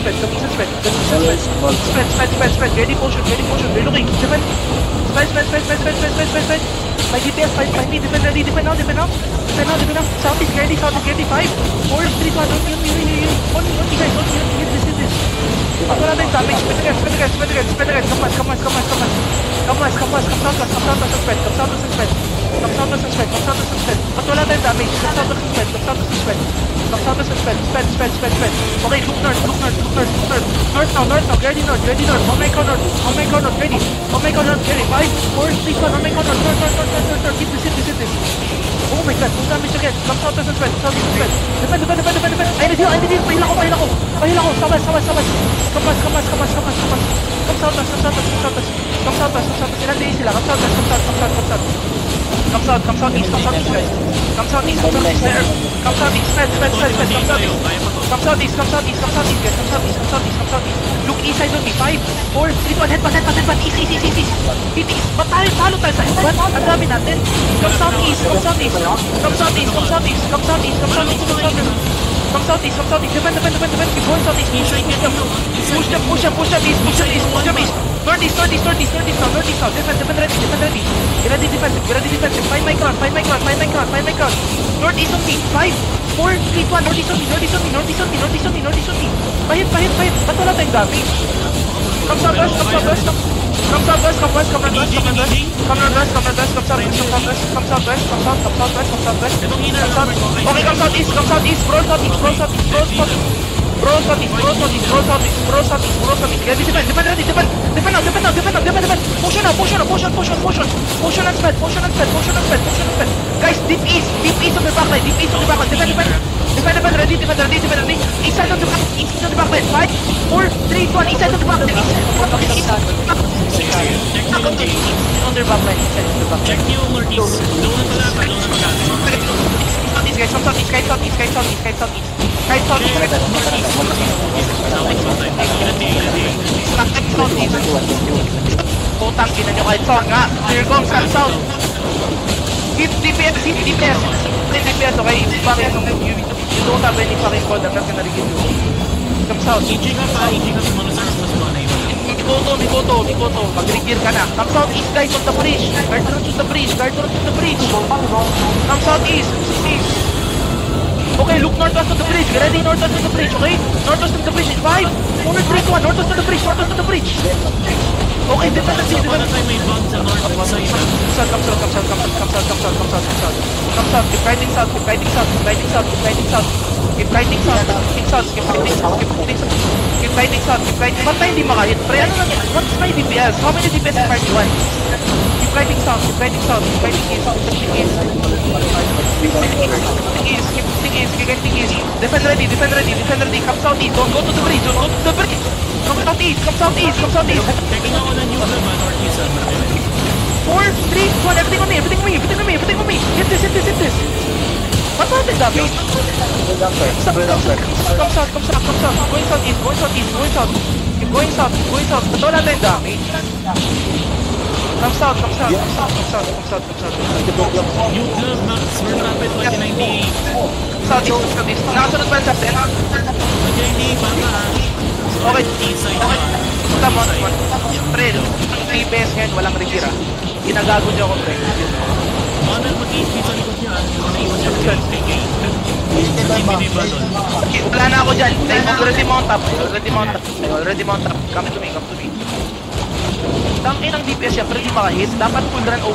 spread. Spread. Ready potion. Relooking. Defend. Spread. My DPS, fight me. Defend now. Southeast ready. 5, 4, 3, 2, 1. On you guys. Hit this. Wala tayong damage. Spread again. Come on. Come south to spread. But wala tayong damage. Come south to spread. Spread. Okay, look north. North now. Ready north. On my corner, ready. 5, 4, 3, 2, 1. On my corner. North. Hit this. Oh my god, no damage again. Come south to spread. Defend. I need you. Pahila ko. Sawas. Come south. Ilan days sila. Come southeast, guys. Come southeast. Come southeast, guys. Look east side on me. 5, 4, 3, 2, 1. Headbutt. East. Ba't talo tayo sa headbutt? Ang dami natin. Come southeast. Come southeast. Defend. Keep going southeast. Push them east. Northeast now. Defend ready. Get ready defensive. Find my ground. Northeast on me. 5, 4, 3, 2, 1. Northeast on me. Pahit. Ba't wala tayong damage? Come southwest. Come northwest. Okay, come southeast. Bro southeast. Ready, defend. Potion and spread. Guys, deep east of the backline. Defend. Ready. East side of the backline. 5, 4, 3, 2, 1. East side of the backline. On their backline. Check nyo northeast. Doon na pala. Southeast, guys. Southeast. Putang ina nyo kahit saan nga. Here comes south. Hit DPS. Okay? Bakit you don't have any fucking call that can narigid you. Come south. EJ ka pa manusar mas doon ay Mikoto. Mag-regear ka na. Come southeast, guys, on the bridge. Guard road to the bridge. Come southeast. Okay, look northwest of the bridge. Get ready northwest of the bridge, okay? Northwest of the bridge. 5, 4, 3, 2, 1. Northwest of the bridge. Okay, defend. Para tayo may bomb sa north side. Come south. Keep riding south. Ba't tayo hindi makahit? Pre, ano lang yan? What's my DPS? How many DPS in party 1? Keep riding south. Defend ready. Come southeast. Don't go to the bridge. Come southeast. Checking ako na new naman northeast. 4, 3, 2, 1. Everything on me. Hit this. Ba't natin damage? Come south. Going south. Keep going south. Ba't wala tayong damage? Come south. New club max. We're rapid 2098. Southeast. Nakasunod ba sa atin? 2098 baka. Okay. East side. Come on. Pre, ang DPS ngayon walang regira. Ginagago niyo ako, pre. Honor mag-HP sa likod niya. Naiwan niya sa hindi ba doon? Wala na ako dyan. Already mount up. Come to me. Tangin ang DPS siya, pero di makahit. Dapat full run over.